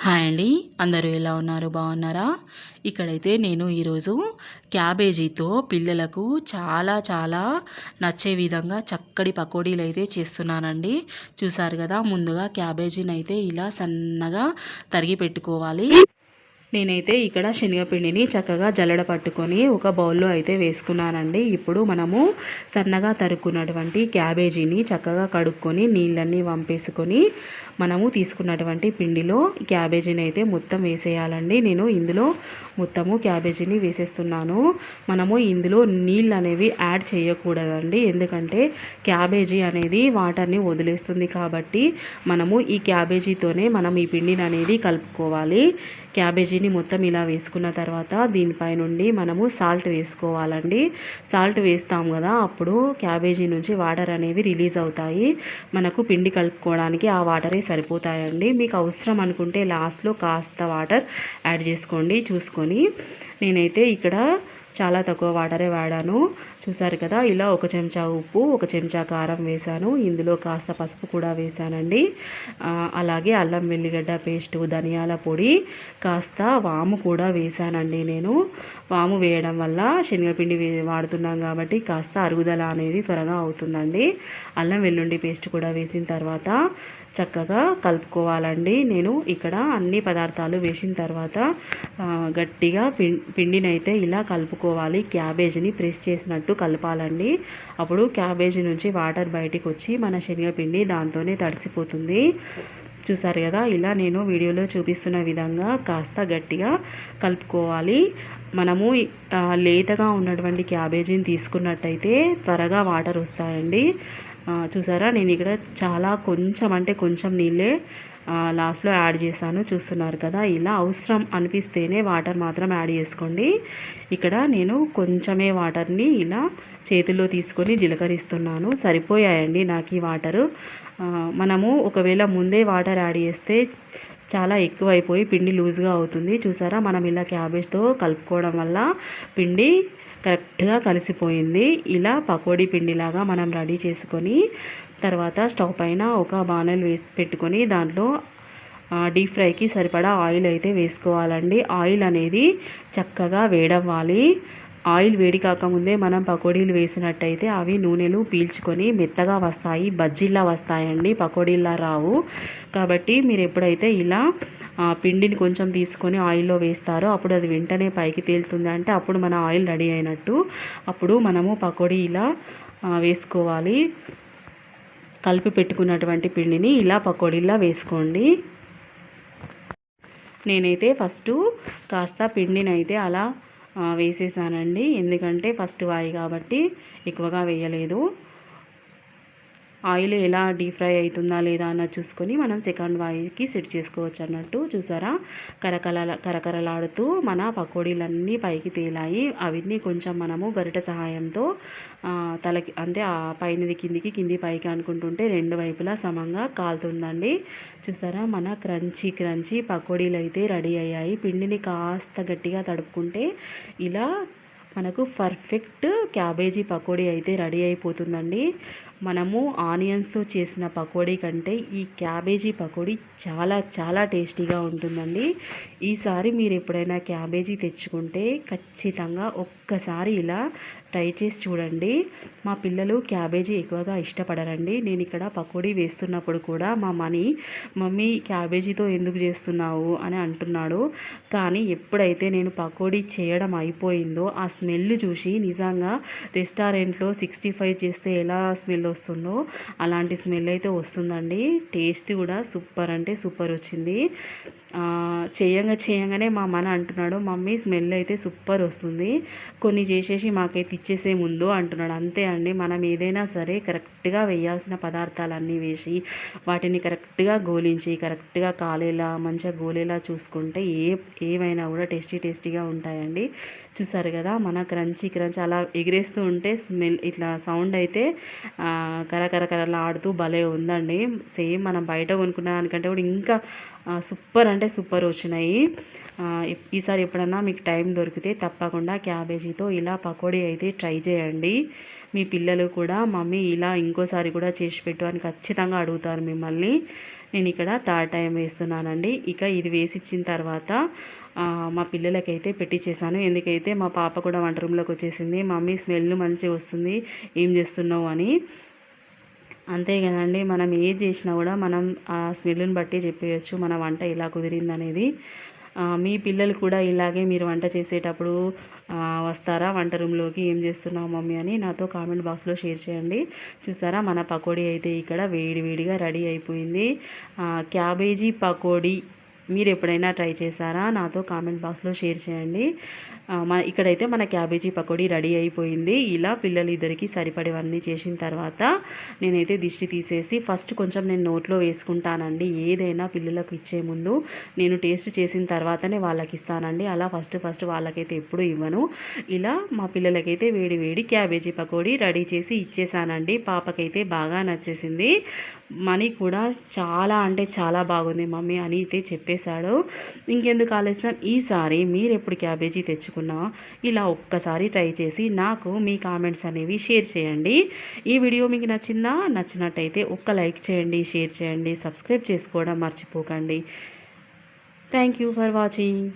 Hi అండి. అందరూ ఎలా ఉన్నారు? బాగున్నారా? ఇక్కడైతే నేను ఈరోజు క్యాబేజీతో పిల్లలకు చాలా చాలా నచ్చే విధంగా చక్కటి పకోడీలు అయితే చేస్తున్నానండి. చూసారు కదా, ముందుగా క్యాబేజీని అయితే ఇలా సన్నగా తరిగి పెట్టుకోవాలి. నేనైతే ఇక్కడ శనగపిండిని చక్కగా జల్లెడ పట్టుకొని ఒక బౌల్లో అయితే వేసుకున్నానండి. ఇప్పుడు మనము సన్నగా తరుక్కున్నటువంటి క్యాబేజీని చక్కగా కడుక్కొని నీళ్ళన్నీ వంపేసుకొని మనము తీసుకున్నటువంటి పిండిలో క్యాబేజీని అయితే మొత్తం వేసేయాలండి. నేను ఇందులో మొత్తము క్యాబేజీని వేసేస్తున్నాను. మనము ఇందులో నీళ్ళు అనేవి యాడ్ చేయకూడదండి, ఎందుకంటే క్యాబేజీ అనేది వాటర్ని వదిలేస్తుంది. కాబట్టి మనము ఈ క్యాబేజీతోనే మనం ఈ పిండిని అనేది కలుపుకోవాలి. క్యాబేజీని మొత్తం ఇలా వేసుకున్న తర్వాత దీనిపై నుండి మనము సాల్ట్ వేసుకోవాలండి. సాల్ట్ వేస్తాం కదా, అప్పుడు క్యాబేజీ నుంచి వాటర్ అనేవి రిలీజ్ అవుతాయి. మనకు పిండి కలుపుకోవడానికి ఆ వాటరే సరిపోతాయండి. మీకు అవసరం అనుకుంటే లాస్ట్లో కాస్త వాటర్ యాడ్ చేసుకోండి చూసుకొని. నేనైతే ఇక్కడ చాలా తక్కువ వాటరే వాడాను. చూసారు కదా, ఇలా ఒక చెంచా ఉప్పు, ఒక చెంచా కారం వేసాను. ఇందులో కాస్త పసుపు కూడా వేసానండి. అలాగే అల్లం వెల్లిగడ్డ పేస్టు, ధనియాల పొడి, కాస్త వాము కూడా వేసానండి. నేను వాము వేయడం వల్ల శనగపిండి వాడుతున్నాం కాబట్టి కాస్త అరుగుదల అనేది త్వరగా అవుతుందండి. అల్లం వెల్లుల్లి పేస్ట్ కూడా వేసిన తర్వాత చక్కగా కలుపుకోవాలండి. నేను ఇక్కడ అన్ని పదార్థాలు వేసిన తర్వాత గట్టిగా పిండిని అయితే ఇలా కలుపుకోవాలి. క్యాబేజీని ప్రెస్ చేసినట్టు కలపాలండి. అప్పుడు క్యాబేజీ నుంచి వాటర్ బయటికి వచ్చి మన శనగపిండి దాంతోనే తడిసిపోతుంది. చూసారు కదా, ఇలా నేను వీడియోలో చూపిస్తున్న విధంగా కాస్త గట్టిగా కలుపుకోవాలి. మనము లేతగా ఉన్నటువంటి క్యాబేజీని తీసుకున్నట్టయితే త్వరగా వాటర్ వస్తాయండి. చూసారా, నేను ఇక్కడ చాలా కొంచెం అంటే కొంచెం నీళ్ళే లాస్ట్లో యాడ్ చేశాను. చూస్తున్నారు కదా, ఇలా అవసరం అనిపిస్తేనే వాటర్ మాత్రం యాడ్ చేసుకోండి. ఇక్కడ నేను కొంచెమే వాటర్ని ఇలా చేతిలో తీసుకొని జీలకరిస్తున్నాను. సరిపోయాయండి నాకు ఈ వాటరు. మనము ఒకవేళ ముందే వాటర్ యాడ్ చేస్తే చాలా ఎక్కువైపోయి పిండి లూజ్గా అవుతుంది. చూసారా, మనం ఇలా క్యాబేజ్తో కలుపుకోవడం వల్ల పిండి కరెక్ట్గా కలిసిపోయింది. ఇలా పకోడీ పిండిలాగా మనం రెడీ చేసుకొని తర్వాత స్టవ్ పైన ఒక బాణల్ వేసి పెట్టుకొని దాంట్లో డీప్ ఫ్రైకి సరిపడా ఆయిల్ అయితే వేసుకోవాలండి. ఆయిల్ అనేది చక్కగా వేడవ్వాలి. ఆయిల్ వేడి కాకముందే మనం పకోడీలు వేసినట్టయితే అవి నూనెలు పీల్చుకొని మెత్తగా వస్తాయి, బజ్జీలా వస్తాయండి, పకోడీలా రావు. కాబట్టి మీరు ఎప్పుడైతే ఇలా పిండిని కొంచెం తీసుకొని ఆయిల్లో వేస్తారో అప్పుడు అది వెంటనే పైకి తేలుతుంది, అంటే అప్పుడు మన ఆయిల్ రెడీ అయినట్టు. అప్పుడు మనము పకోడీ ఇలా వేసుకోవాలి. కలిపి పెట్టుకున్నటువంటి పిండిని ఇలా పకోడీలా వేసుకోండి. నేనైతే ఫస్ట్ కాస్త పిండిని అయితే అలా వేసేసానండి, ఎందుకంటే ఫస్ట్ వాయి కాబట్టి ఎక్కువగా వేయలేదు. ఆయిల్ ఎలా డీప్ ఫ్రై అవుతుందా లేదా అన్నది చూసుకొని మనం సెకండ్ వాయికి సెట్ చేసుకోవచ్చు అన్నట్టు. చూసారా, కరకరలాడుతూ మన పకోడీలన్నీ పైకి తేలాయి. అవన్నీ కొంచెం మనము గరిట సహాయంతో తలకి అంటే పైనది కిందికి, కింది పైకి అనుకుంటుంటే రెండు వైపులా సమంగా కాలుతుందండి. చూసారా, మన క్రంచీ పకోడీలు అయితే రెడీ అయ్యాయి. పిండిని కాస్త గట్టిగా తడుపుకుంటే ఇలా మనకు పర్ఫెక్ట్ క్యాబేజీ పకోడీ అయితే రెడీ అయిపోతుందండి. మనము ఆనియన్స్తో చేసిన పకోడీ కంటే ఈ క్యాబేజీ పకోడీ చాలా చాలా టేస్టీగా ఉంటుందండి. ఈసారి మీరు ఎప్పుడైనా క్యాబేజీ తెచ్చుకుంటే ఖచ్చితంగా ఒక్కసారి ఇలా ట్రై చేసి చూడండి. మా పిల్లలు క్యాబేజీ ఎక్కువగా ఇష్టపడరండి. నేను ఇక్కడ పకోడీ వేస్తున్నప్పుడు కూడా మా మమ్మీ క్యాబేజీతో ఎందుకు చేస్తున్నావు అని అంటున్నాడు. కానీ ఎప్పుడైతే నేను పకోడీ చేయడం అయిపోయిందో ఆ స్మెల్ చూసి నిజంగా రెస్టారెంట్లో 65 చేస్తే ఎలా స్మెల్ వస్తుందో అలాంటి స్మెల్ అయితే వస్తుందండి. టేస్ట్ కూడా సూపర్ అంటే సూపర్ వచ్చింది. చేయంగానే మా మన అంటున్నాడు, మమ్మీ స్మెల్ అయితే సూపర్ వస్తుంది, కొన్ని చేసేసి మాకైతే ఇచ్చేసే ముందు అంటున్నాడు. అంతే అండి, మనం ఏదైనా సరే కరెక్ట్గా వేయాల్సిన పదార్థాలన్నీ వేసి వాటిని కరెక్ట్గా గోలించి కరెక్ట్గా కాలేలా మంచిగా గోలేలా చూసుకుంటే ఏవైనా కూడా టేస్టీగా ఉంటాయండి. చూసారు కదా, మన క్రంచీ అలా ఎగిరేస్తూ ఉంటే స్మెల్ ఇట్లా సౌండ్ అయితే కరకరలాడుతూ భలే ఉందండి. సేమ్ మనం బయట కొనుక్కున్న దానికంటే కూడా ఇంకా సూపర్ అంటే సూపర్ వచ్చినాయి. ఈసారి ఎప్పుడన్నా మీకు టైం దొరికితే తప్పకుండా క్యాబేజీతో ఇలా పకోడీ అయితే ట్రై చేయండి. మీ పిల్లలు కూడా మమ్మీ ఇలా ఇంకోసారి కూడా చేసి పెట్టు అని ఖచ్చితంగా అడుగుతారు మిమ్మల్ని. నేను ఇక్కడ థర్డ్ టైం వేస్తున్నానండి. ఇక ఇది వేసిచ్చిన తర్వాత మా పిల్లలకైతే పెట్టించేసాను. ఎందుకైతే మా పాప కూడా వంట రూమ్లోకి వచ్చేసింది. మమ్మీ స్మెల్ మంచిగా వస్తుంది, ఏం చేస్తున్నావు అని. అంతే కదండి, మనం ఏది చేసినా కూడా మనం ఆ స్మెల్ని బట్టి చెప్పేయచ్చు మన వంట ఇలా కుదిరిందనేది. మీ పిల్లలు కూడా ఇలాగే మీరు వంట చేసేటప్పుడు వస్తారా వంట రూమ్లోకి, ఏం చేస్తున్నావు మమ్మీ అని నాతో కామెంట్ బాక్స్లో షేర్ చేయండి. చూసారా, మన పకోడీ అయితే ఇక్కడ వేడి వేడిగా రెడీ అయిపోయింది. క్యాబేజీ పకోడీ మీరు ఎప్పుడైనా ట్రై చేశారా? నాతో కామెంట్ బాక్స్లో షేర్ చేయండి. ఇక్కడైతే మన క్యాబేజీ పకోడీ రెడీ అయిపోయింది. ఇలా పిల్లలిద్దరికీ సరిపడేవన్నీ చేసిన తర్వాత నేనైతే దిష్టి తీసేసి ఫస్ట్ కొంచెం నేను నోట్లో వేసుకుంటానండి. ఏదైనా పిల్లలకు ఇచ్చే ముందు నేను టేస్ట్ చేసిన తర్వాతనే వాళ్ళకి ఇస్తానండి. అలా ఫస్ట్ వాళ్ళకైతే ఎప్పుడు ఇవ్వను. ఇలా మా పిల్లలకైతే వేడి వేడి క్యాబేజీ పకోడీ రెడీ చేసి ఇచ్చేసానండి. పాపకైతే బాగా నచ్చేసింది. మనీ కూడా చాలా అంటే చాలా బాగుంది మమ్మీ అని అయితే చెప్పేశాడు. ఇంకెందుకు ఆలస్యం, ఈసారి మీరు ఎప్పుడు క్యాబేజీ తెచ్చుకున్నా ఇలా ఒక్కసారి ట్రై చేసి నాకు మీ కామెంట్స్ అనేవి షేర్ చేయండి. ఈ వీడియో మీకు నచ్చిందా? నచ్చినట్టయితే ఒక్క లైక్ చేయండి, షేర్ చేయండి, సబ్స్క్రైబ్ చేసుకోవడం మర్చిపోకండి. Thank you for watching.